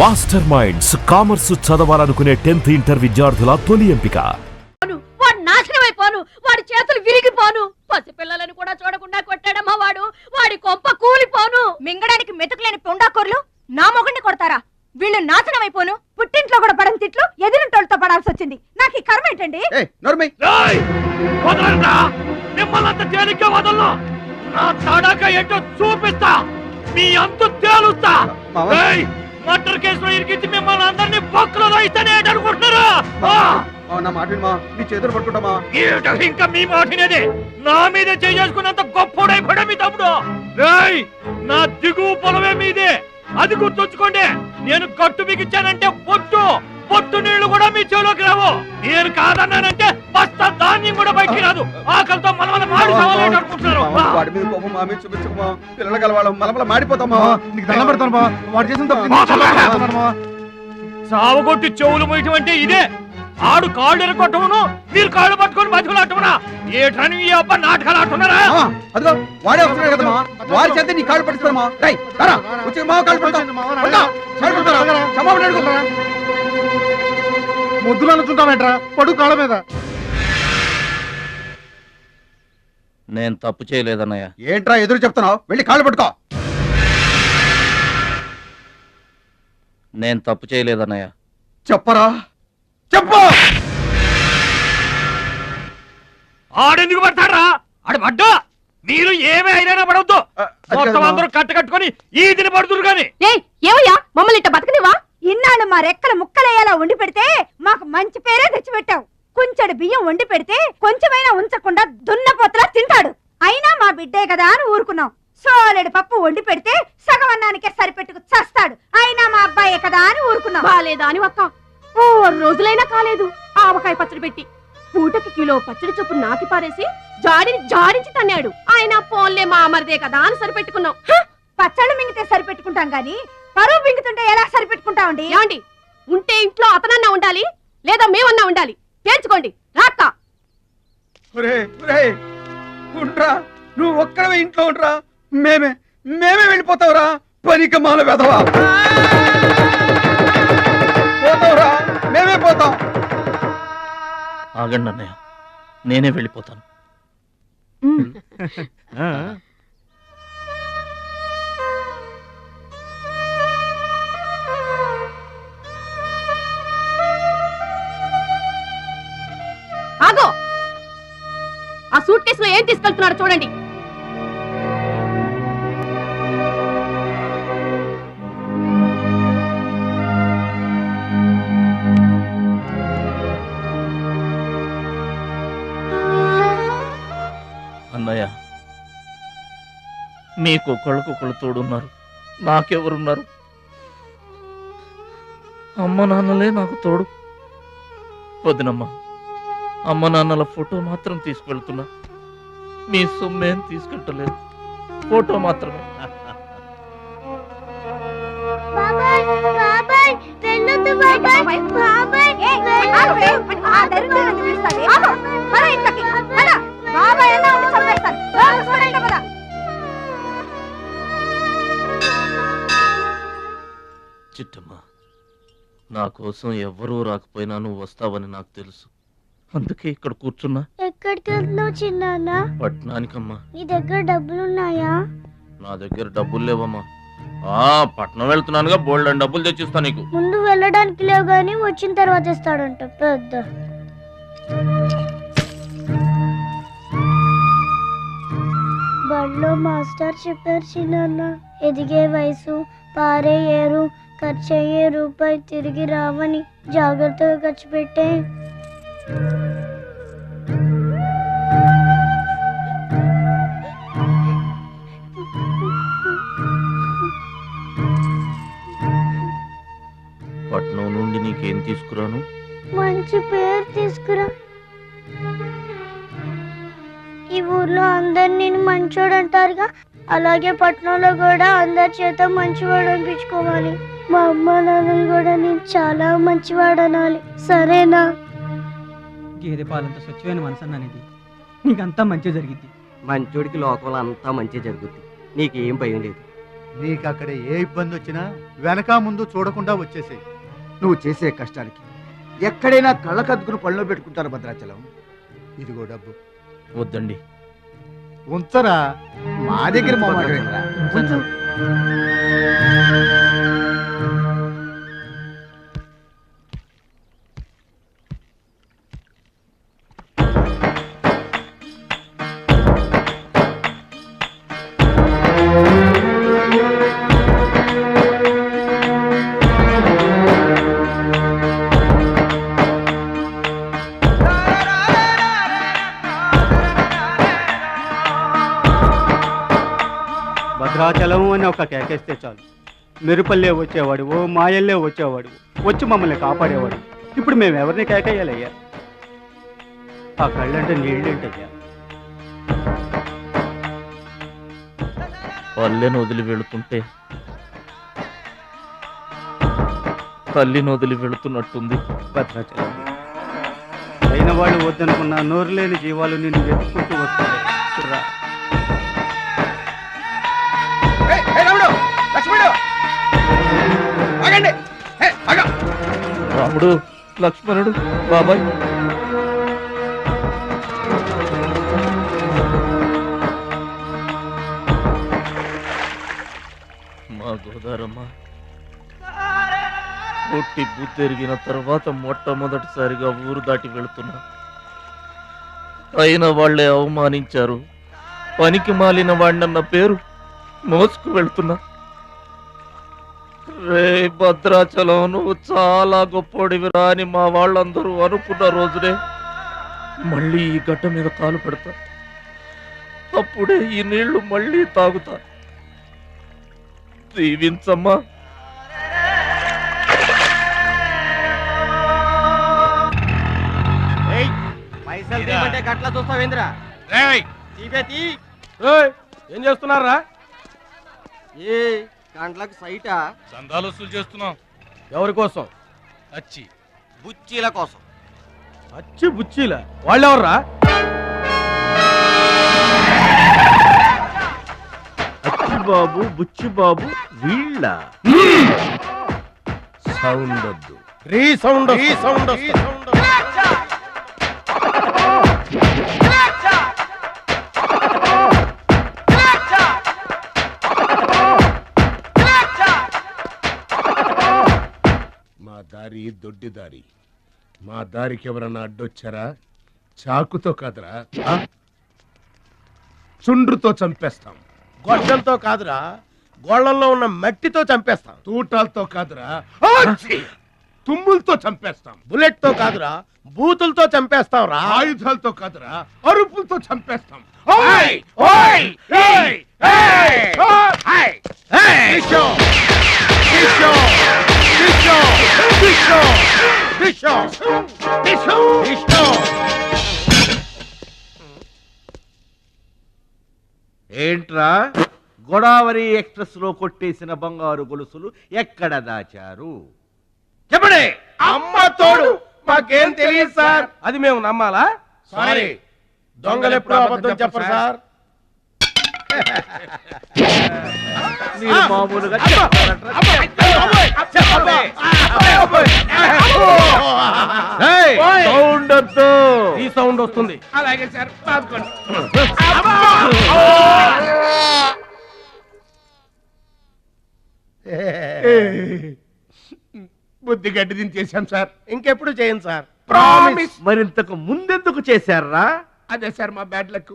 Master minds commerce చదవాలనుకునే 10th inter విద్యార్థుల తొలి ఎంపిక. వాడు నాశనమైపోను, వాడి చేతులు విరిగిపోను, పసిపిల్లలను కూడా చూడకుండా కొట్టాడమ్మా వాడు. వాడి కొంప కూలిపోను. మింగడానికి మెతుకులేని పొండాకొర్లు నా మొగుడిని కొడతారా? వీళ్ళు నాశనమైపోను. పుట్టింట్లో కూడా పడని తిట్లు ఎదిరింటోళ్ళతో పడాల్సి వచ్చింది. నాకు ఈ కర్మ ఏంటండి? చూపిస్తా, మీ అంతు తేలుస్తా. మర్డర్ కేసులో ఇరికించి మిమ్మల్ని అందరినీ బొక్కలో వేయిస్తానే అనుకుంటున్నారా? ఇంకా మీ మాటినేది నా మీద చేసుకున్నంత గొప్పడైపోయా మీ తమ్ముడు. నా దిగువ పొలమే మీదే, అది గుర్తుంచుకోండి. నేను కట్టు బిగించానంటే పొట్టు నీళ్లు కూడా మీ చెవులోకి రావు. నేను కాదన్నానంటే బస్తా ధాన్యం కూడా బయటికి రాదు. ఆకలితో మనమల మాడి సవాలేట అనుకుంటున్నారు. సావగొట్టి చెవులు మొయ్యటం అంటే ఇదే. ఆడు కాళ్ళు ఎరగొట్టమును, మీరు కాళ్ళు పట్టుకొని బతుకులాటమునా? ఏటని ఈ అబ్బా నాటకాలు ఆడుతున్నారా? వాడే వస్తున్నాడు కదమ్మా, వాడి చేత నీ కాళ్ళు పడుతున్నామా? ముద్దులు అనుకుంటామేట్రా, పడు కాళ్ళ మీద. నేను తప్పు చేయలేదన్నయ్య. ఏంట్రా ఎదురు చెప్తున్నావు? వెళ్ళి కాళ్ళు పట్టుకో. నేను తప్పు చేయలేదన్నయ్య. చెప్పరా, చెప్పు. ఆడెందుకు పడతారా? ఆడు పడ్డా మీరు ఏమీ అయినా పడవద్దు. మొత్తం అందరూ కట్టుకొని ఈదిని పడుతురు గాని. ఏమయ్యా మమ్మల్ని ఇట్ట బతకనివా? ఇన్నాళ్ళు మా రెక్కల ముక్కలయ్యేలా వండి పెడితే మాకు మంచి పేరే తెచ్చిపెట్టావు. కొంచెడు బియ్యం వండి పెడితే కొంచెమైనా ఉంచకుండా దున్నపోతలా తింటాడు. అయినా మా బిడ్డే కదా అని ఊరుకున్నాం. సోలెడు పప్పు వండి పెడితే సగం అన్నానికే సరిపెట్టుకు చస్తాడు. అయినా మా అబ్బాయే కదా అని ఊరుకున్నాం. బాలేదా అని ఒక్క 4 రోజులైనా కాలేదు ఆవకాయ పచ్చడి పెట్టి పూటకి కిలో పచ్చడి చొప్పు నాకి పారేసి జాడించి తన్నాడు. ఆయన పోన్లే మా అమరదే కదా అని సరిపెట్టుకున్నాం. పచ్చళ్ళు మింగితే సరిపెట్టుకుంటాం గాని పరువు మింగుతుంటే ఎలా సరిపెట్టుకుంటామండి? ఏమండి, ఉంటే ఇంట్లో అతనన్నా ఉండాలి, లేదా మేమన్నా ఉండాలి. తేల్చుకోండి. రాక్క నువ్వు ఒక్కడవే ఇంట్లో ఉండరా, మేమే వెళ్ళిపోతావురా. పనికి మాల వెధవా, పోతావురా, మేమే పోతాం. ఆగండి అన్నయ్య, నేనే వెళ్ళిపోతాను. ఆగో, ఆ సూట్ కేసులో ఏం తీసుకెళ్తున్నారో చూడండి. అన్నయ్య, మీకు ఒకళ్ళకొకళ్ళు తోడున్నారు, నాకెవరున్నారు? అమ్మ నాన్నలే నాకు తోడు. వదినమ్మ, అమ్మ నాన్నల ఫోటో మాత్రం తీసుకెళ్తున్నా, మీ సొమ్మేం తీసుకెళ్ళలేదు, ఫోటో మాత్రమే. చిట్టమ్మ, నా కోసం ఎవ్వరూ రాకపోయినా నువ్వు వస్తావని నాకు తెలుసు. అందుకే ఇక్కడ కూర్చున్నా. ఎక్కడికి వెళ్తున్నావు చిన్నాన్న? పట్నానికమ్మా. నీ దగ్గర డబ్బులున్నాయా? నా దగ్గర డబ్బులు లేవమ్మా. పట్నం వెళ్తున్నానుగా, బోల్డ్ అని డబ్బులు తెచ్చిస్తా నీకు. ముందు వెళ్ళడానికి లేవు గాని వచ్చిన తర్వాత ఇస్తాడంట పెద్ద. బడిలో మాస్టర్ చెప్పారు చిన్నాన్న, ఎదిగే వయసు, పారే ఏరు, ఖర్చయ్యే రూపాయి తిరిగి రావని. జాగ్రత్తగా ఖర్చు పెట్టే. పట్నం నుండి నీకేం తీసుకురాను? మంచి పేరు తీసుకురా. ఈ ఊర్లో అందరు నేను మంచోడు అంటారుగా, అలాగే పట్నంలో కూడా అందరి చేత మంచివాడు అనిపించుకోవాలి. మా అమ్మ నాన్నలు కూడా నేను చాలా మంచివాడు అనాలి. సరేనా? గేదె పాలంత స్వచ్ఛమైన మనసు అన్నది, నీకంతా మంచి జరిగింది. మంచోడికి లోకంలో అంతా మంచి జరుగుద్ది. నీకేం భయం లేదు. నీకు అక్కడ ఏ ఇబ్బంది వచ్చినా వెనక ముందు చూడకుండా వచ్చేసేయ్. నువ్వు చేసే కష్టానికి ఎక్కడైనా కళ్ళకద్దుకుని పళ్ళలో పెట్టుకుంటారు భద్రాచలం. ఇదిగో డబ్బు వద్దండి. ఉంచరా. మా దగ్గర మొహమాటమేంట్రా? ఉంచు. భద్రాచలం అని ఒక కేకేస్తే చాలు, మెరుపల్లే వచ్చేవాడు, ఓ మాయల్లే వచ్చేవాడు, వచ్చి మమ్మల్ని కాపాడేవాడు. ఇప్పుడు మేము ఎవరిని కేకేయాలయ్యా? ఆ కళ్ళంటే నీళ్ళేంటయ్యా? పల్లెను వదిలి వెళుతుంటే తల్లిని వదిలి వెళుతున్నట్టుంది. భద్రాచలం అయిన వాళ్ళు వద్దనుకున్న నోరు లేని జీవాలు నిన్ను వెతుక్కుంటూ వస్తాయి. రా. రాముడు, లక్ష్మణుడు, బాబాయ్. మా గోదారమ్మ పుట్టి బుద్ధెరిగిన తర్వాత మొట్టమొదటిసారిగా ఊరు దాటి వెళుతున్నా. అయిన వాళ్లే అవమానించారు. పనికి మాలిన వాడినన్న పేరు మోసుకు వెళ్తున్నా. రే భద్రాచలం, నువ్వు చాలా గొప్పోడివిరా అని మా వాళ్ళందరూ అనుకున్న రోజునే మళ్ళీ ఈ గడ్డ మీద కాలు పెడతా. అప్పుడే ఈ నీళ్లు మళ్ళీ తాగుతా. దీవించమ్మా. ఏం చేస్తున్నారా? ఏ గంటలకు సైటా? చందాలు వసూలు చేస్తున్నాం. ఎవరి కోసం? అచ్చి బుచ్చీల కోసం. అచ్చి బుచ్చీల వాళ్ళెవర్రా? అచ్చి బాబు, బుచ్చి బాబు వీళ్ళ సౌండ్ వద్దు. రీసౌండ్ మా దారి దొడ్డి దారి. మా దారికి ఎవరన్నా అడ్డొచ్చారా? చాకుతో కాదురా, చుండ్రుతో చంపేస్తాం. గొడ్డలతో కాదురా, గోళ్లలో ఉన్న మట్టితో చంపేస్తాం. తూటాలతో కాదురా, తుమ్ములతో చంపేస్తాం. బుల్లెట్ తో కాదురా, బూతులతో చంపేస్తాం రా. ఆయుధాలతో కాదురా, అరుపులతో చంపేస్తాం. ఏంట్రా, గోదావరి ఎక్స్ప్రెస్ లో కొట్టేసిన బంగారు గొలుసులు ఎక్కడ దాచారు? చెప్పండి. అమ్మ తోడు, మాకేం తెలియదు సార్. అది మేము నమ్మాలా? సారీ, దొంగలు ఎప్పుడు అబద్ధం చెప్పరు సార్. మీరు మామూలుగా సౌండ్ వద్దు. ఈ సౌండ్ వస్తుంది. అలాగే సార్. బుద్ధి గడ్డి దించేశాం సార్. ఇంకెప్పుడు చేయండి సార్. ప్రామిస్. మరింతకు ముందెందుకు చేశారా? అదే సార్ మా బ్యాడ్ లక్.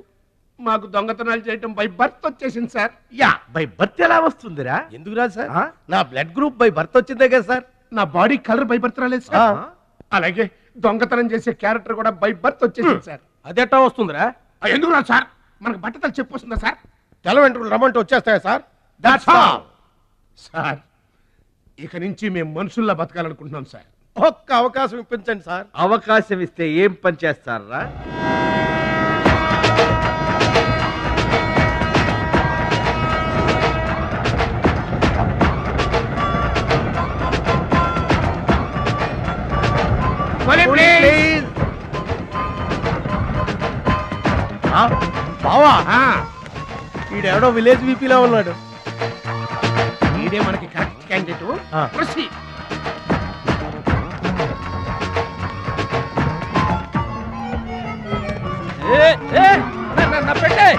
మాకు దొంగతనాలు చేయటం బై బర్త్ వచ్చేసింది సార్. యా, బై బర్త్ ఎలా వస్తుందిరా? ఎందుకు రాదు సార్? నా బ్లడ్ గ్రూప్ బై బర్త్ వచ్చిందే కదా సార్. నా బాడీ కలర్ బై బర్త్ రాలేదు సార్. అలాగే దొంగతనం చేసే క్యారెక్టర్ కూడా బై బర్త్ వచ్చేసింది సార్. అదెట్టా వస్తుందిరా? ఎందుకు రాదు సార్? మనకు బట్టతలు చెప్పు వస్తుందా సార్? తెల వెంట్రులు రమ్మంటే వచ్చేస్తాయా సార్? That's all sir. ఇక నుంచి మేము మనుషుల్లా బతకాలనుకుంటున్నాం సార్. ఒక్క అవకాశం ఇప్పించండి సార్. అవకాశం ఇస్తే ఏం పని చేస్తారా? బావా, ఈడెవడో విలేజ్ వీపీలో ఉన్నాడు. వీడే మనకి కరెక్ట్ క్యాండిడేట్. ప్రొసీడ్.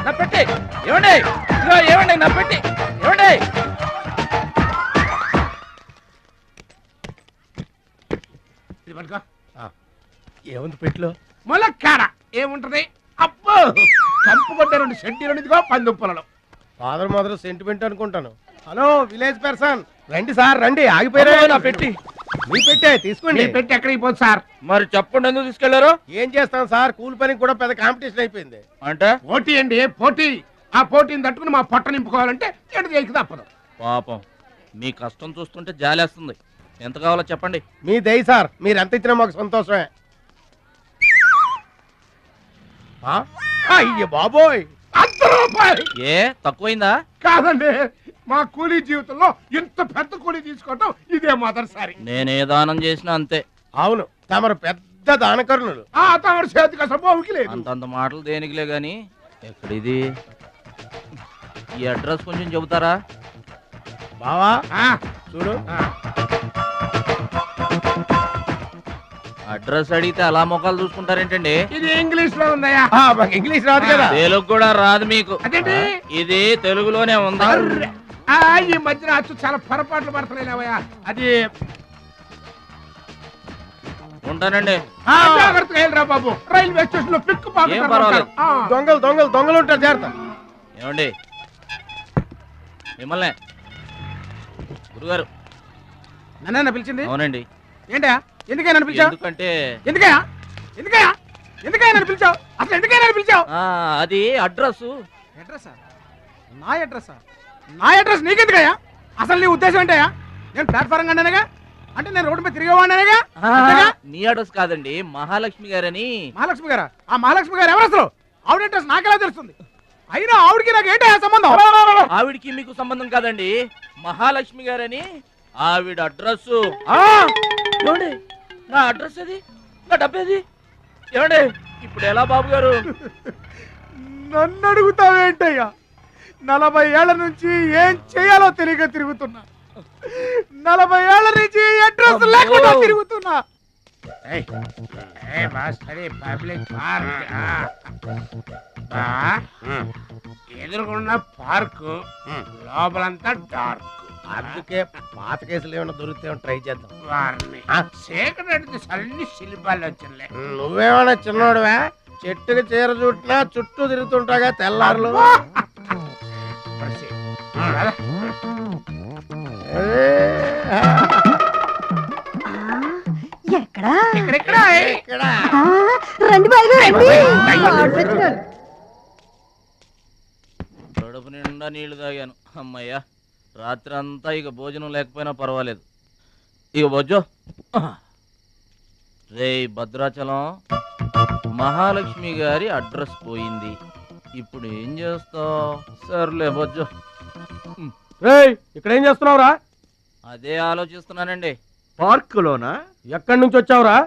నా పెట్టే ఏమండి ఏమండి నా పెట్టి ఏమండి ఏముంది పెట్టిలో? ములక్కాడ ఏముంటది? అబ్బో కంపు కొట్టే 2 సెంటీలు ఇదిగో పందుప్పలలో. ఫాదర్ మదర్ సెంటిమెంట్ అనుకుంటాను. హలో విలేజ్ పర్సన్, రండి సార్ రండి. ఆగిపోయారా? నా పెట్టి మీ పెట్టే తీసుకోండి. పెట్టి ఎక్కడికి పోదు సార్? మరి చెప్పండి ఎందుకు తీసుకెళ్లారు? ఏం చేస్తాం సార్, కూలి పనికి కూడా పెద్ద కాంపిటీషన్ అయిపోయింది. అంటే పోటీ అండి, పోటీ. ఆ పోటీని తట్టుకుని మా పొట్ట నింపుకోవాలంటే ఎటు చేయక తప్పదు. పాపం మీ కష్టం చూస్తుంటే జాలేస్తుంది. ఎంత కావాలో చెప్పండి. మీ దయ సార్, మీరు ఎంత ఇచ్చినా మాకు సంతోషమే. అయ్య బాబోయ్, 100 రూపాయలు. ఏ తక్కువైందా? కాదండి, మా కూలీ జీవితంలో ఇంత పెద్ద కూలీ తీసుకోవటం ఇదే మొదటిసారి. నేనే దానం చేసినా అంతే. అవును, తమరు పెద్ద దానకరుణులు. తమరు చేతికి అసలు బావుకి లేదు. అంతంత మాటలు దేనికిలే గాని ఎక్కడిది? ఈ అడ్రస్ కొంచెం చెబుతారా? బావా చూడు, అడ్రస్ అడిగితే అలా మొక్కలు చూసుకుంటారేంటండి? ఇది ఇంగ్లీష్ లో ఉందయ్యా. మాకు ఇంగ్లీష్ రాదు కదా. తెలుగు కూడా రాదు మీకు? అదేంటి? ఇది తెలుగులోనే ఉంది. ఈ మధ్యన అచ్చు చాలా పొరపాట్లు పడుతున్నాయివయ్యా. అది ఉంటానండి. జాగ్రత్తగా వెళ్ళరా బాబు, రైల్వే స్టేషన్ లో పిక్ ఏం పర్వాలేదు. దొంగలు ఉంటారు, జాగ్రత్త. ఏమండి మిమ్మల్ని గురుగారు నన్ను పిలిచింది? అవునండి. ఏంటా ఎందుకైనా నన్ను పిలిచావు? ఎందుకంటే ఎందుకయ్యా నన్ను పిలిచావు? అసలు ఎందుకైనా నన్ను పిలిచావు? అది అడ్రస్. అడ్రస్సా? నా అడ్రస్ నీకెందుకయ్యా? అసలు నీ ఉద్దేశం ఏంటయ్యా? నేను ప్లాట్ఫారం కండానగా, అంటే నేను రోడ్డు మీద తిరిగేవాడినాగా. నీ అడ్రస్ కాదండి, మహాలక్ష్మి గారని. మహాలక్ష్మి గారా? ఆ మహాలక్ష్మి గారు ఎవరు అసలు? ఆవిడ అడ్రస్ నాకెలా తెలుస్తుంది? అయినా ఆవిడకి నాకు ఏంటయ్యా సంబంధం? ఆవిడికి మీకు సంబంధం కాదండి, మహాలక్ష్మి గారని ఆవిడ అడ్రస్. ఏమండి నా అడ్రస్ అది, నా డబ్బేది? ఏమండి ఇప్పుడు ఎలా బాబు గారు? నన్ను అడుగుతావేంటయ్యా? 40 ఏళ్ల నుంచి ఏం చేయాలో తెలియక తిరుగుతున్నా. 40 ఏళ్ల నుంచి అడ్రస్ లేకుండా తిరుగుతున్నా. ఎదురుకున్న పార్కు లోపలంతా డార్క్. అందుకే పాత కేసులు ఏమైనా దొరికితే ట్రై చేద్దాం. వారిని చీకటి అన్ని శిల్పాలు వచ్చినాయి. నువ్వేమైనా చిన్నోడువా? చెట్టుకి చీర చుట్టినా చుట్టూ తిరుగుతుంటాగా తెల్లారులు. కడుపు నిండా నీళ్లు తాగాను. అమ్మయ్యా, రాత్రి అంతా ఇక భోజనం లేకపోయినా పర్వాలేదు. ఇక బొజ్జో. రే భద్రాచలం, మహాలక్ష్మి గారి అడ్రస్ పోయింది, ఇప్పుడు ఏం చేస్తావు? సర్లే బొజ్జో. ఇక్కడ ఏం చేస్తున్నావురా? అదే ఆలోచిస్తున్నానండి. పార్కులోనా? ఎక్కడి నుంచి వచ్చావురా?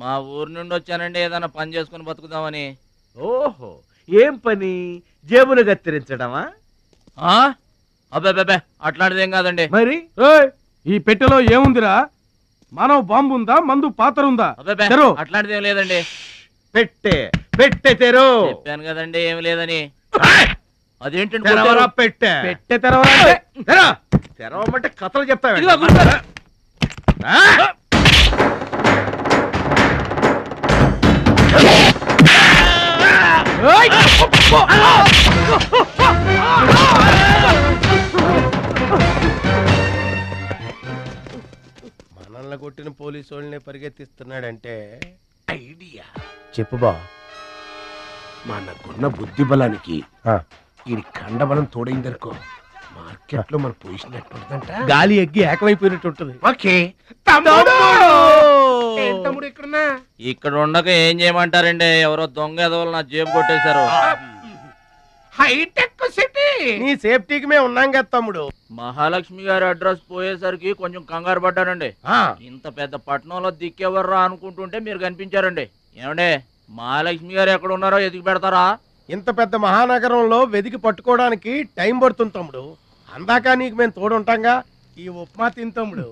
మా ఊరు నుండి వచ్చానండి, ఏదైనా పని చేసుకుని బతుకుదామని. ఓహో, ఏం పని? జేబులు కత్తిరించడమా? అబ్బే అట్లాంటిదేం కాదండి. మరి ఈ పెట్టెలో ఏముందిరా? మానవ బాంబు ఉందా? మందు పాత్ర ఉందా? అబ్బే అట్లాంటిదేం లేదండి. పెట్టే తెరు. చెప్పాను కదండి ఏమి లేదని. అదేంటండి పెట్టె తెరవమంటే కథలు చెప్తావా? మనల్ని కొట్టిన పోలీసు వాళ్ళని పరిగెత్తిస్తున్నాడంటే ఐడియా చెప్పు బా. మనకున్న బుద్ధి బలానికి ఈ కండబలం తోడైందనుకో, మార్కెట్ లో మన పొజిషన్ ఎట్టుంటదంట. గాలి ఎగ్గి ఏకమైపోయినట్టు ఉంటుంది. ఓకే తమ్ముడు. తమ్ముడు ఇక్కడున్నా? ఇక్కడ ఉండక ఏం చేయమంటారండి? ఎవరో దొంగ ఎదవలు నా జేబు కొట్టేశారు. హైటెక్ సిటీ. నీ సేఫ్టీకి మేము ఉన్నాం కదా తమ్ముడు. మహాలక్ష్మి గారి అడ్రస్ పోయేసరికి కొంచెం కంగారు పడ్డానండి. ఇంత పెద్ద పట్టణంలో దిక్కెవర్రా అనుకుంటుంటే మీరు కనిపించారండి. ఏమండే, మహాలక్ష్మి గారు ఎక్కడ ఉన్నారో ఎదిగి పెడతారా? ఇంత పెద్ద మహానగరంలో వెతికి పట్టుకోవడానికి టైం పడుతుంది తమ్ముడు. అందాక నీకు మేము తోడుంటాంగా. ఈ ఉప్మా తిని తమ్ముడు.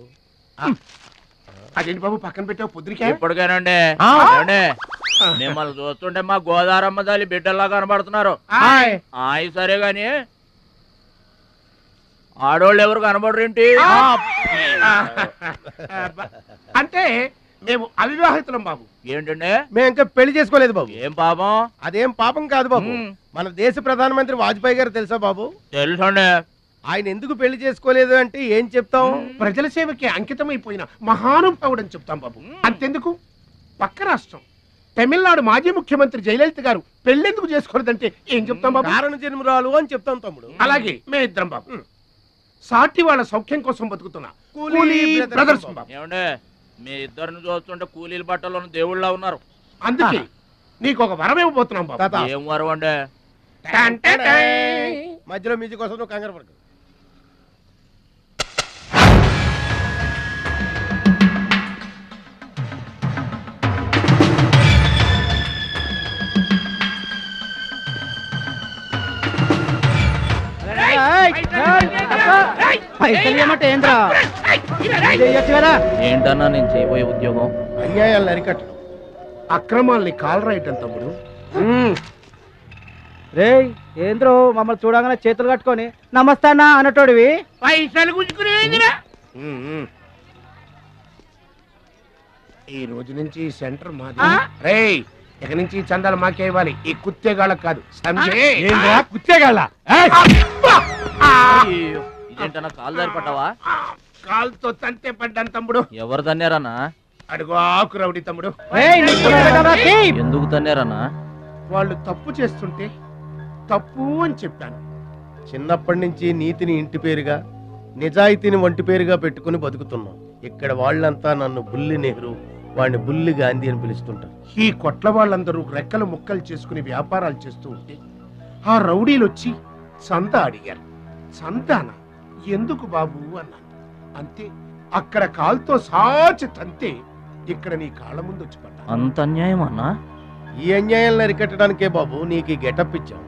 అదేంటి బాబు పక్కన పెట్టావు పొద్దునికే? ఇప్పటికేనండి మిమ్మల్ని చూస్తుంటే మా గోదారమ్మ తల్లి బిడ్డల్లా కనబడుతున్నారు. ఆయి సరే గాని ఆడోళ్ళు ఎవరు కనబడరేంటి? అంటే మేము అవివాహితులం బాబు. ఏంటండి? మేము ఇంకా పెళ్లి చేసుకోలేదు బాబు. ఏం పాపం? అదేం పాపం కాదు బాబు. మన దేశ ప్రధానమంత్రి వాజ్పేయి గారు తెలుసా బాబు? తెలుసండి. ఆయన ఎందుకు పెళ్లి చేసుకోలేదు అంటే ఏం చెప్తాం? ప్రజల సేవకి అంకితమైపోయిన మహానుభావుడు అని చెప్తాం బాబు. అంతెందుకు, పక్క రాష్ట్రం తమిళనాడు మాజీ ముఖ్యమంత్రి జయలలిత గారు పెళ్ళెందుకు చేసుకోలేదంటే ఏం చెప్తాం బాబు? కారణ జన్మరాలు అని చెప్తాం తమ్ముడు. అలాగే మేమిద్దరం బాబు సాటి వాళ్ళ సౌఖ్యం కోసం బతుకుతున్నా కూలీ బ్రదర్స్ బాబు. ఏమండే మీ ఇద్దరిని చూస్తుంటే కూలీల బట్టలను దేవుళ్ళ ఉన్నారు. అందుకే నీకు ఒక వరం ఇవ్వబోతున్నాం బాబు. ఏం వరం అండి? మధ్యలో మ్యూజిక్ కోసం నువ్వు కంగారు పడకు. ఏంటన్నా నేను చేయబోయే ఉద్యోగం? అన్యాయాలను అరికట్టడం, అక్రమాల్ని కాలరాయటం తమ్ముడు. రే ఏంద్రో మమ్మల్ని చూడగానే చేతులు కట్టుకొని నమస్తానా అన్నటోడివి పైసలు గుంజుకునేదిరా. ఈ రోజు నుంచి సెంటర్ మాది. రేయ్ ఇక నుంచి చందాలు మాకే ఇవ్వాలి, ఈ కుత్తేగాళ్ళకి కాదు. కుత్తేగాళ్ళ ఇదేంటన్నా కాలు దారి పడ్డావా? కాలుతో తంతే పడ్డాను తమ్ముడు. ఎవరు తన్నారన్నా? అడుగు ఆకు రౌడీ తమ్ముడు. ఎందుకు తన్నారన్నా? వాళ్ళు తప్పు చేస్తుంటే తప్పు అని చెప్పాను. చిన్నప్పటి నుంచి నీతిని ఇంటి పేరుగా, నిజాయితీని వంటి పేరుగా పెట్టుకుని బతుకుతున్నాం. ఇక్కడ వాళ్ళంతా నన్ను బుల్లి నెహ్రూ, వాడిని బుల్లి గాంధీ అని పిలుస్తుంటారు. ఈ కొట్ల వాళ్ళందరూ రెక్కలు ముక్కలు చేసుకుని వ్యాపారాలు చేస్తూ ఉంటే ఆ రౌడీలు వచ్చి సంత అడిగారు. సంతాన ఎందుకు బాబు అన్నాను. అంతే, అక్కడ కాలుతో సాచి తంతే ఇక్కడ నీ కాళ్ళ ముందు వచ్చి పడ్డా. అంత అన్యాయం అన్నా? ఈ అన్యాయాలను అరికట్టడానికే బాబు నీకు ఈ గెటప్ ఇచ్చాం.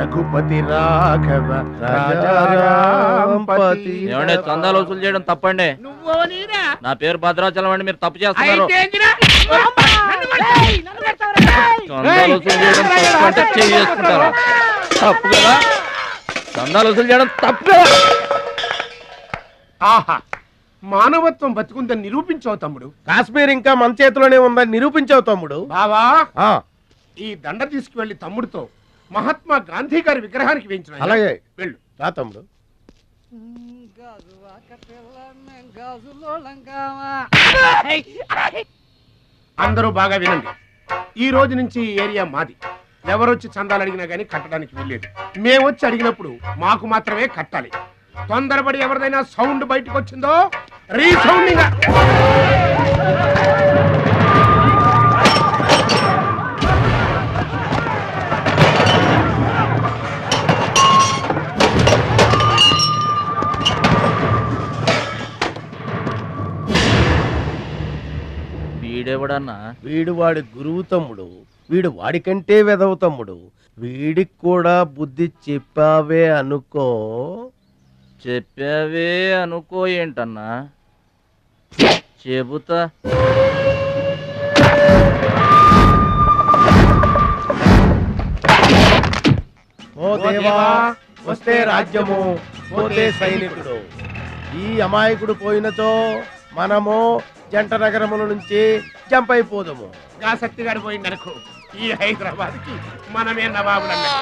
రఘుపతి రాఘవ రాజారాంపతి. ఏమండి చందాలు వసూలు చేయడం తప్పండి. నా పేరు భద్రాచలం అండి, మీరు తప్పు చేస్తున్నారు. చందాలు వసూలు చేయడం తప్పు అంటే చేసుకుంటారా? తప్పు కదా, చందాలు వసూలు చేయడం తప్పు కదా. ఆహా, మానవత్వం బతుకుందని నిరూపించావు తమ్ముడు. కాశ్మీర్ ఇంకా మన చేతిలోనే ఉందని నిరూపించావు తమ్ముడు. బావా ఈ దండ తీసుకువెళ్లి తమ్ముడితో మహాత్మా గాంధీ గారి విగ్రహానికి వేయించిన. అలాగే వెళ్ళు. రా తమ్ముడు. అందరూ బాగా వినండి. ఈ రోజు నుంచి ఈ ఏరియా మాది. ఎవరొచ్చి చందాలు అడిగినా గానీ కట్టడానికి వీల్లేదు. మేమొచ్చి అడిగినప్పుడు మాకు మాత్రమే కట్టాలి. తొందరపడి ఎవరిదైనా సౌండ్ బయటకు వచ్చిందో రీసౌండింగ్. వీడెవడన్నా? వీడు వాడి గురువు తమ్ముడు. వీడు వాడికంటే వెదవు తమ్ముడు. వీడికి కూడా బుద్ధి చెప్పావే అనుకో. చెప్పావే అనుకో ఏంటన్నా? చెబుతా. ఓ దేవా వస్తే రాజ్యము, పోతే సైనికుడు. ఈ అమాయకుడు పోయినచో మనము జంట నగరముల నుంచి జంప్ అయిపోదాము. గా శక్తిగాడు పోయిందనుకో ఈ హైదరాబాద్ కి మనమే నవాబులన్నా.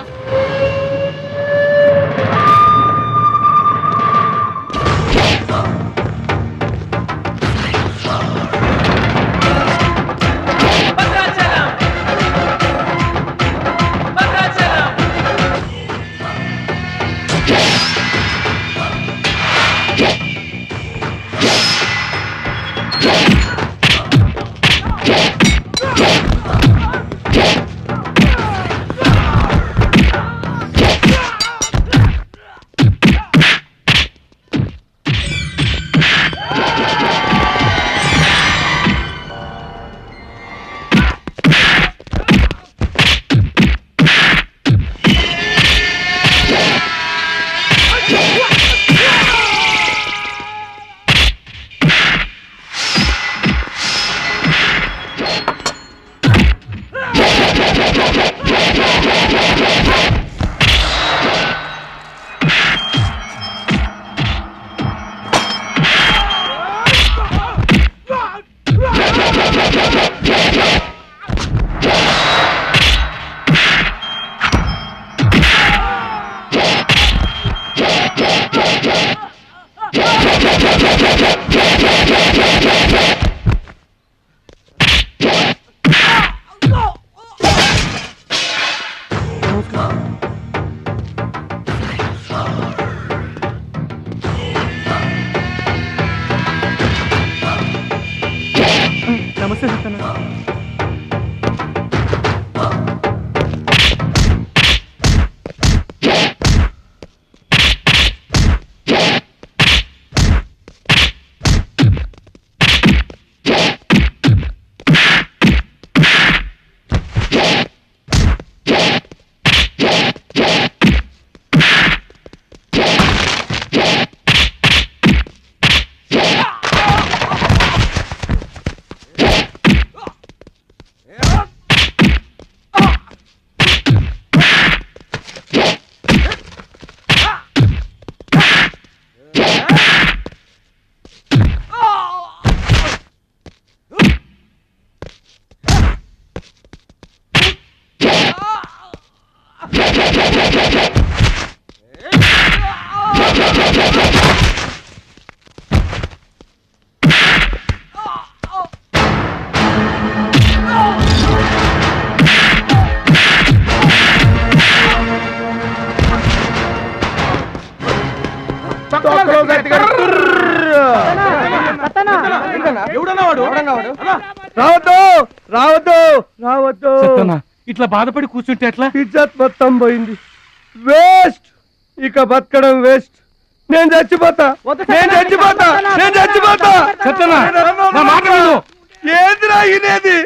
సత్యనా ఇట్లా బాధపడి కూర్చుంటే ఎట్లా? ఇజ్జత్ మొత్తం పోయింది. వేస్ట్, ఇక బతకడం వేస్ట్. నేను చచ్చిపోతా. ఏందిరా ఇనేది?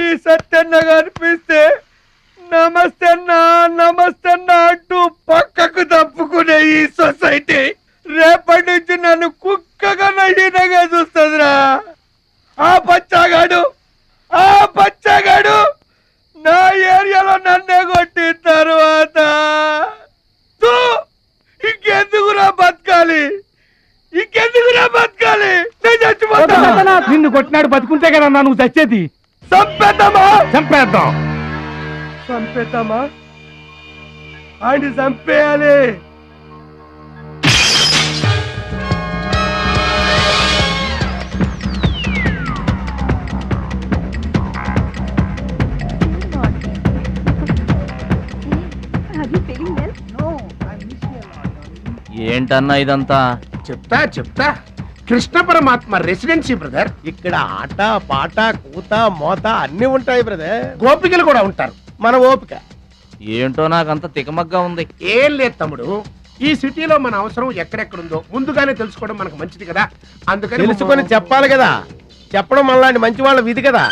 ఈ సత్యన్న కనిపిస్తే నమస్తే అంటూ పక్కకు తప్పుకునే ఈ సొసైటీ రేపటి నుంచి నన్ను కుక్కగా హీనంగా చూస్తుందిరా. ఆ పచ్చగాడు నా ఏరియాలో నన్నే కొట్టిన తర్వాత ఇంకెందుకురా బతకాలి? నేను చచ్చిపోతా. నిన్ను కొట్టినాడు బతుకుంటే కదా నువ్వు చచ్చేది. చంపేద్దామా? ఆయన చంపేయాలి. ఏంటన్నా ఇదంతా? చెప్తా కృష్ణ పరమాత్మ రెసిడెన్సీ బ్రదర్. ఇక్కడ ఆట పాట కూత మోత అన్ని ఉంటాయి బ్రదర్. గోపికలు కూడా ఉంటారు. మన ఓపిక ఏంటో నాకంత తికమగ్గా ఉంది. ఏం లేదు తమ్ముడు, ఈ సిటీలో మన అవసరం ఎక్కడెక్కడుందో ముందుగానే తెలుసుకోవడం మనకు మంచిది కదా. అందుకని తెలుసుకొని చెప్పాలి కదా. చెప్పడం మనలాంటి మంచి వాళ్ళ విధి కదా.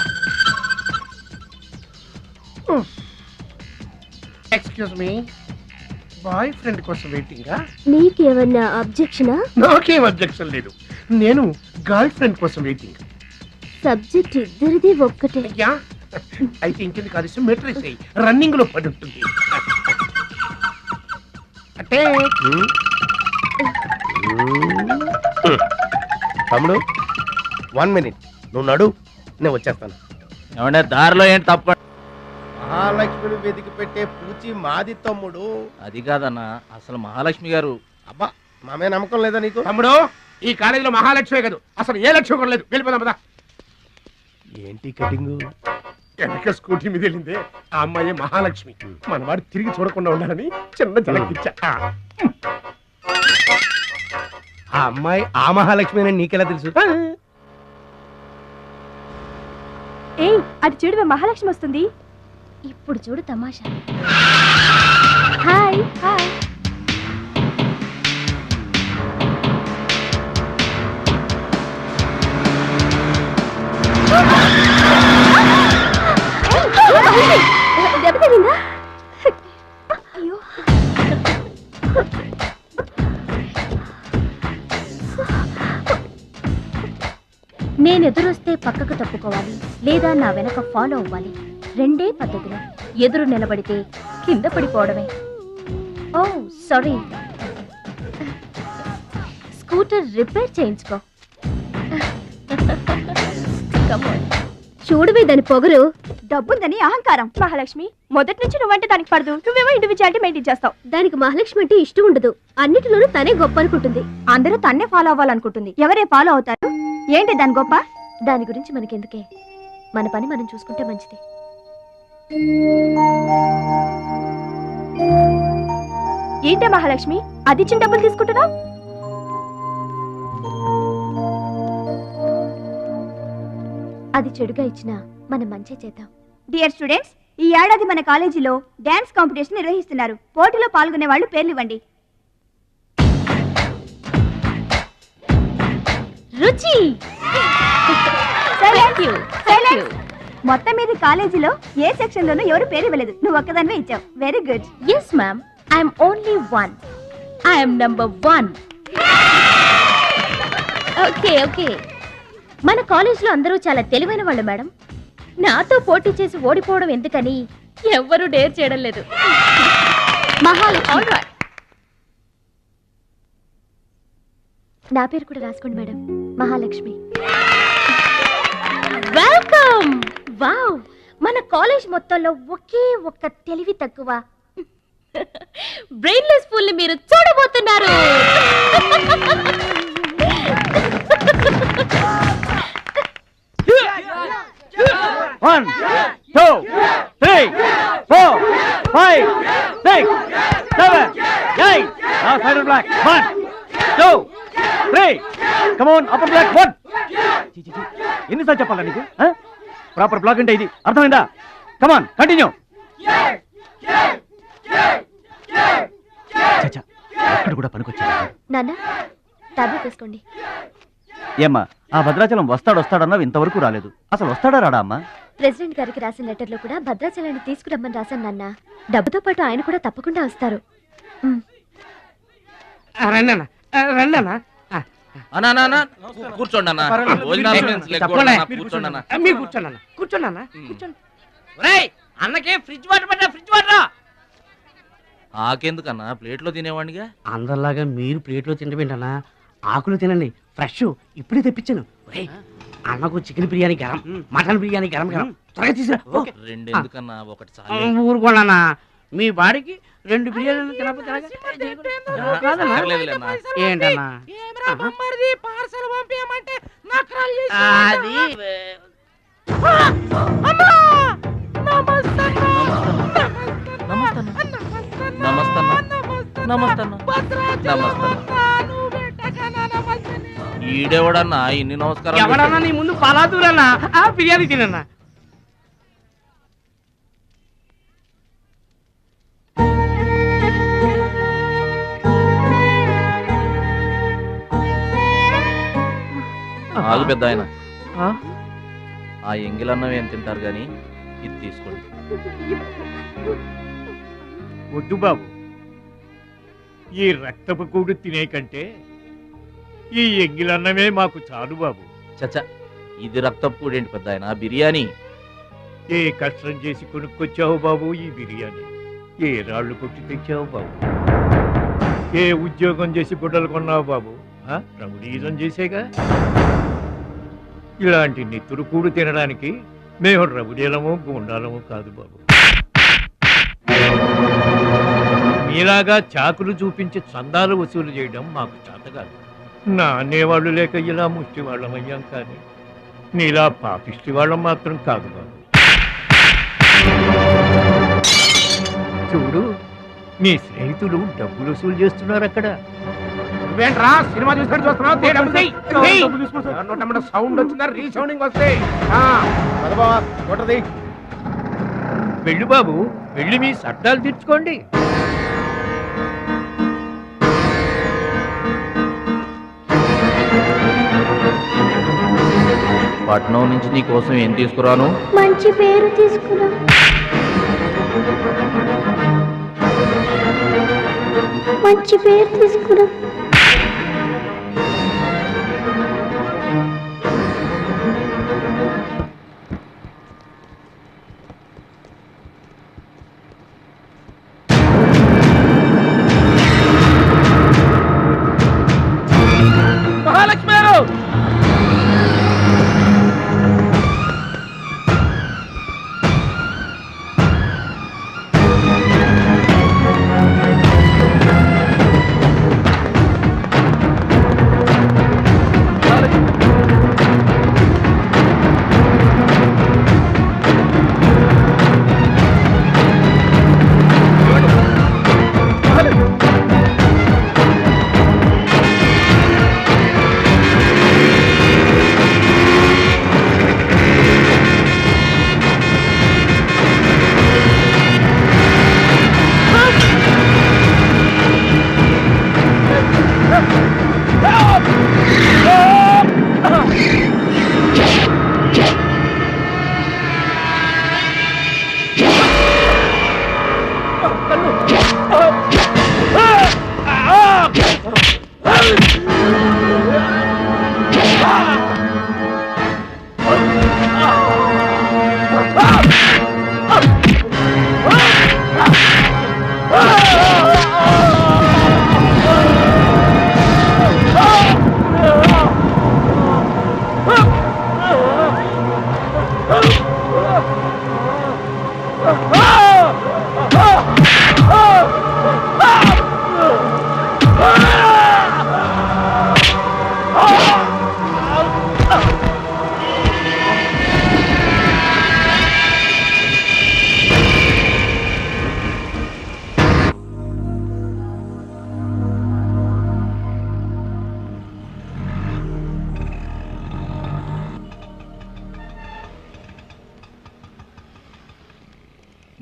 ఎక్స్క్యూజ్ మీ, బాయ్ ఫ్రెండ్ కోసం వెయిటింగా? నీకేమన్నా అబ్జెక్షనా? నాకేం అబ్జెక్షన్ లేదు. నేను గర్ల్ ఫ్రెండ్ కోసం వెయిటింగ్. సబ్జెక్ట్ ఇద్దరిది ఒక్కటే. అయ్యా అయితే ఇంకెందుకు కలిసి మెట్రిక్స్ రన్నింగ్ లో పడి ఉంటుంది. అంటే తమ్ముడు 1 minute నువ్వు నడు, నేను వచ్చేస్తాను. ఏమంటే దారిలో ఏంటి తప్ప? మహాలక్ష్మిని వెతికి పెట్టే పూచి మాది తమ్ముడు. అది కాదన్నా, అసలు మహాలక్ష్మి గారు. అబ్బా మామే నమ్మకం లేదా నీకు? తమ్ముడు, ఈ కాలేజీలో మహాలక్ష్మి కాదు, అసలు ఏ లక్ష్యం కూడా లేదు. వెళ్ళిపోదాం పదా. ఏంటి కటింగ్? వెనక స్కూటీ మీద వెళ్ళిందే ఆ అమ్మాయి మహాలక్ష్మి. మనవాడు తిరిగి చూడకుండా ఉండాలని చిన్న జలకిచ్చా. ఆ అమ్మాయి ఆ మహాలక్ష్మి అని నీకెలా తెలుసు? ఏయ్, అటు చూడు, మహాలక్ష్మి వస్తుంది. ఇప్పుడు చూడు తమాషా. Hi hi. దెబ్బ తగిలిందా? అయ్యో, నేను ఎదురొస్తే పక్కకు తప్పుకోవాలి, లేదా నా వెనక ఫాలో అవ్వాలి. రెండే పద్ధతులు. ఎదురు నిలబడితే కింద పడిపోవడమే. ఓ సారీ, స్కూటర్ రిపేర్ చేయించుకో. చూడవే దాని పొగరు. డబ్బుందని అహంకారం. మహాలక్ష్మి, మొదటి నుంచి నువ్వంటే దానికి పడదు. నువ్వేమో ఇండివిజువాలిటీ మెయింటైన్ చేస్తావు. దానికి మహాలక్ష్మి అంటే ఇష్టం ఉండదు. అన్నిటిలోనూ తనే గొప్ప అనుకుంటుంది. అందరూ తన్నే ఫాలో అవ్వాలనుకుంటుంది. ఎవరే ఫాలో అవుతారు? ఏంటి దాని గొప్ప? దాని గురించి మనకెందుకే, మన పని మనం చూసుకుంటే మంచిది. ఏంటే మహాలక్ష్మి, అది చిన్న డబ్బులు తీసుకుంటున్నావు? అది చెడుగా ఇచ్చినా మనం మంచి చేద్దాం. డియర్ స్టూడెంట్స్, ఈ ఏడాది మన కాలేజీలో డాన్స్ కాంపిటీషన్ నిర్వహిస్తున్నారు. పోటీలో పాల్గొనే వాళ్ళు పేర్లు ఇవ్వండి. రుచి. మొత్తం మీద కాలేజీలో ఏ సెక్షన్ లోనూ ఎవరు పేరు ఇవ్వలేదు. నువ్వు ఒక్కదానివే ఇచ్చావు. Very good. Yes ma'am, I'm only one. I'm number 1. Okay okay. మన కాలేజీలో అందరూ చాలా తెలివైన వాళ్ళు మేడం. నాతో పోటీ చేసి ఓడిపోవడం ఎందుకని ఎవ్వరూ డేర్ చేయడం లేదు. మహాలక్ష్మి. నా పేరు కూడా రాసుకోండి మేడం, మహాలక్ష్మి. వెల్కమ్. వావ్, మన కాలేజ్ మొత్తంలో ఒకే ఒక్క తెలివి తక్కువ బ్రెయిన్లెస్ ఫుల్ ని మీరు చూడబోతున్నారు. One, two, three, four, five, six, seven, eight. Now side black. 1, 2, 3. Come on, upper black. 1. ఎన్నిసార్లు చెప్పాలా నీకు? ప్రాపర్ బ్లాక్ అంటే ఇది అర్థమైందా? కమాన్ కంటిన్యూ. అక్కడ కూడా పనికొచ్చా నాన్న, టాబ్లెట్ తీసుకోండి. ఏమ్మా, ఆ భద్రాచలం వస్తాడన్నావు, ఇంతవరకు రాలేదు. అసలు వస్తాడా రాడా అమ్మా? ప్రెసిడెంట్ గారికి రాసిన లెటర్లో కూడా భద్రాచలాన్ని తీసుకురమ్మని రాశాను నాన్న. డబ్బుతో పాటు ఆయన కూడా తప్పకుండా వస్తారు. కూర్చోండి అన్నకే ఫ్రిడ్జ్ వాటర్ పడ్డా. ఫ్రిడ్జ్ వాటర్ ఆకెందుకన్నా, ప్లేట్లో తినేవాడిగా. అందరిలాగా మీరు ప్లేట్లో తినబెట్టనా? ఆకులు తినండి, ఫ్రెష్ ఇప్పుడే తెప్పించాను. అన్నకు చికెన్ బిర్యానీ గరం, మటన్ బిర్యానీ గరం గరం. త్వరగా తీసుకురా. 2 ఎందుకన్నా, ఒకటి చాలు. ఊరుకోండి, మీ బాడీకి 2 బిర్యానీలు తినకపోతే ఏంటన్నా అది ఈడెవడన్నా ఇన్ని నమస్కారం? ఎవడన్నా నీ ముందు పలాదూరన్నా బిర్యానీ తినన్నా. ఆగు పెద్ద ఆయన, ఆ ఎంగిలన్నం ఏం తింటారు గాని ఇది తీసుకోండి. వద్దు బాబు, ఈ రక్తపు కూడు తినే కంటే ఈ ఎంగిలన్నమే మాకు చాలు బాబు. చచ్చా, ఇది రక్తపు కూడేంటి పెద్ద ఆయన? బిర్యానీ. ఏ కష్టం చేసి కొనుక్కొచ్చావు బాబు ఈ బిర్యానీ? ఏ రాళ్ళు కొట్టి తెచ్చావు బాబు? ఏ ఉద్యోగం చేసి గుడ్డలు కొన్నావు బాబు? రౌడీజం చేసేగా. ఇలాంటి నెత్తురు కూడు తినడానికి మేము రౌడీలము గూండాలము కాదు బాబు. మీలాగా చాకులు చూపించి చందాలు వసూలు చేయడం మాకు చేత కాదు. నా అనేవాళ్ళు లేక ఇలా ముష్టి వాళ్ళం అయ్యాం, కానీ నీలా పాపిష్టి వాళ్ళం మాత్రం కాదు బాబు. చూడు, నీ స్నేహితులు డబ్బులు వసూలు చేస్తున్నారు అక్కడ. ఏంట్రా సినిమా చూసినట్టు చూస్తున్నావు? సౌండ్ వచ్చిందా? రీసౌండింగ్ వస్తే వెళ్ళు బాబు, వెళ్ళి మీ సట్టాలు తీర్చుకోండి. పట్నం నుంచి నీ కోసం ఏం తీసుకురాను? మంచి పేరు తీసుకురా. మంచి పేరు తీసుకురా. మహాలక్ష్మి గారు!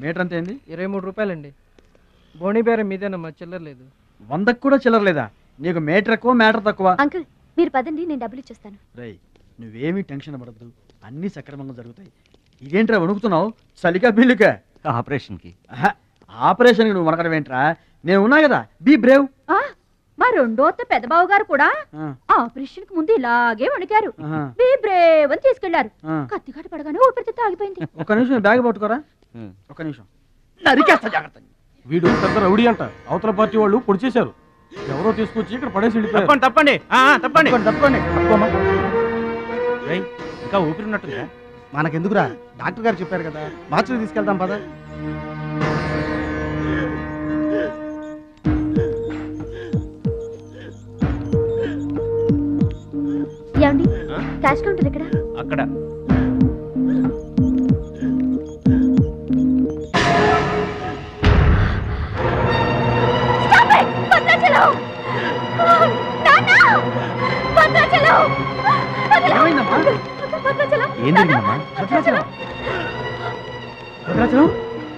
మీటర్ అంత ఏంది? 23 రూపాయలండి. బోణి బేరం మీదేనమ్మా, చిల్లర లేదు. 100కు కూడా చిల్లర లేదా? నీకు మీటర్ ఎక్కువ మ్యాటర్ తక్కువ. అంకుల్ మీరు పదండి, నేను డబ్బులు ఇచ్చేస్తాను. రేయ్ నువ్వేమీ టెన్షన్ పడద్దు, అన్నీ సక్రమంగా జరుగుతాయి. ఇదేంట్రా వణుకుతున్నావు? చలికా బిల్లుకా? ఆపరేషన్కి. ఆపరేషన్కి నువ్వు వనకడం ఏంట్రా? నేను ఉన్నా కదా, బీ బ్రేవ్. మా రెండో పెద్దబాబు గారు కూడా ఆపరేషన్ కు ముందు ఇలాగే వణికారు. బీ బ్రేవ్ అని తీసుకెళ్లారు. కత్తికాట పడగానే ఊపిరితిత్తు ఆగిపోయింది. ఒక్క నిమిషం బ్యాగ్ పట్టుకోరా. ఒక్క నిమిషం. నరికేస్తా జాగ్రత్త. వీడు పెద్ద రౌడీ అంట, అవతల పార్టీ వాళ్ళు పొడి చేశారు. ఎవరో తీసుకొచ్చి ఇక్కడ పడేసి వెళ్ళిపోయారు. తప్పండి తప్పండి తప్పండి. ఇంకా ఊపిరి ఉన్నట్టుందా? మనకెందుకురా, డాక్టర్ గారు చెప్పారు కదా, మార్చులు తీసుకెళ్తాం పద. ఏమండి క్యాష్ కౌంటర్ ఎక్కడ? అక్కడ. భద్రాచలం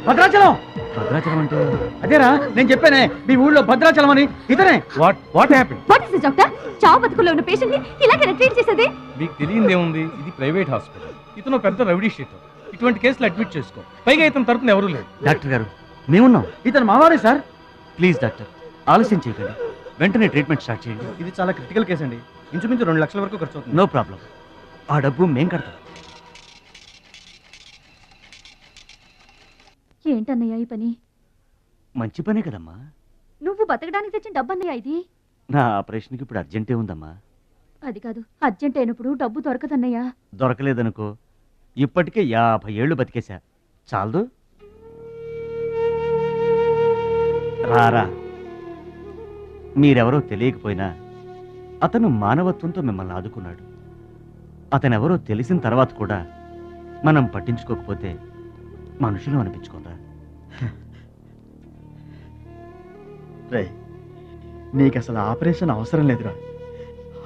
భద్రాచలం భద్రాచలం అంటే అదేరా నేను చెప్పానే, మీ ఊళ్ళో భద్రాచలం అని. ఇతనే. What happened? What is this doctor? చావు బతుకుల్లో ఉన్న పేషెంట్ ని ఇలాగే ట్రీట్ చేసేది? మీకు తెలియదేముంది, ఇది ప్రైవేట్ హాస్పిటల్. ఇతను పెద్ద రౌడీ షీటర్. ఇటువంటి కేసులు అడ్మిట్ చేసుకో. పైగా ఇతని తరపున ఎవరూ లేరు. డాక్టర్ గారు మేమున్నాం. ఇతను మావాడే సార్. ప్లీజ్ డాక్టర్ ఆలస్యం చేయకండి, వెంటనే ట్రీట్మెంట్ స్టార్ట్ చేయండి. ఇది చాలా క్రిటికల్ కేసు అండి, ఇంచుమించు 2 లక్షల వరకు ఖర్చు అవుతుంది. నో ప్రాబ్లం, ఆ డబ్బు మేం కడతాం. ఏంటన్నయ్య ఈ పని? మంచి పనే కదమ్మా. నువ్వు బతకడానికి తెచ్చిన డబ్బన్నయ్య ఇది. నా ఆపరేషన్కి ఇప్పుడు అర్జెంటే ఉందమ్మా. అది కాదు, అర్జెంట్ అయినప్పుడు డబ్బు దొరకదన్నయ్య. దొరకలేదనుకో, ఇప్పటికే 50 ఏళ్ళు బతికేశా, చాలదు. రారా, మీరెవరో తెలియకపోయినా అతను మానవత్వంతో మిమ్మల్ని ఆదుకున్నాడు. అతనెవరో తెలిసిన తర్వాత కూడా మనం పట్టించుకోకపోతే మనుషులు అనిపించుకోరా. రే నీకు అసలు ఆపరేషన్ అవసరం లేదురా.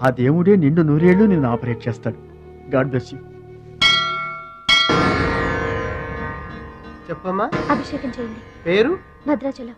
ఆ దేవుడే నిండు 100 ఏళ్ళు నిన్ను ఆపరేట్ చేస్తాడు. God bless you. చెప్పమ్మా. అభిషేకం చేయండి. పేరు? భద్రాచలం.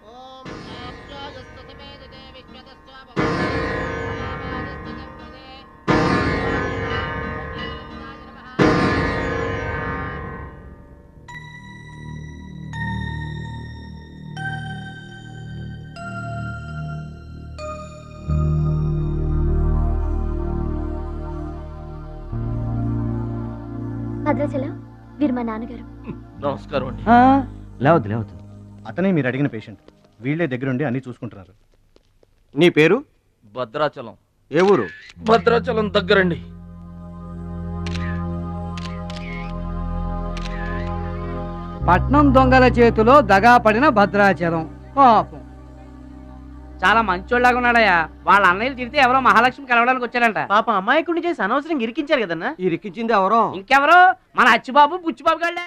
భద్రాచలం వీరు మా నాన్నగారు. నమస్కారం అండి. లేవద్దు లేవద్దు. అతనే మీరు అడిగిన పేషెంట్. వీళ్ళే దగ్గరుండి అన్ని చూసుకుంటున్నారు. నీ పేరు? భద్రాచలం. ఏ ఊరు? భద్రాచలం దగ్గరండి. పట్నం దొంగల చేతిలో దగా పడిన భద్రాచలం పాపం. చాలా మంచోళ్ళగా ఉన్నాడయ్యా. వాళ్ళ అన్నయ్యలు తిరిగితే ఎవరో మహాలక్ష్మి కలవడానికి వచ్చారంట. పాపం అమాయకుడిని చేసి అనవసరంగా ఇరికించారు కదన్నా. ఈ రిక్కించింది ఎవరో? ఇంకెవరో మన అచ్చిబాబు బుచ్చిబాబు గాళ్ళే.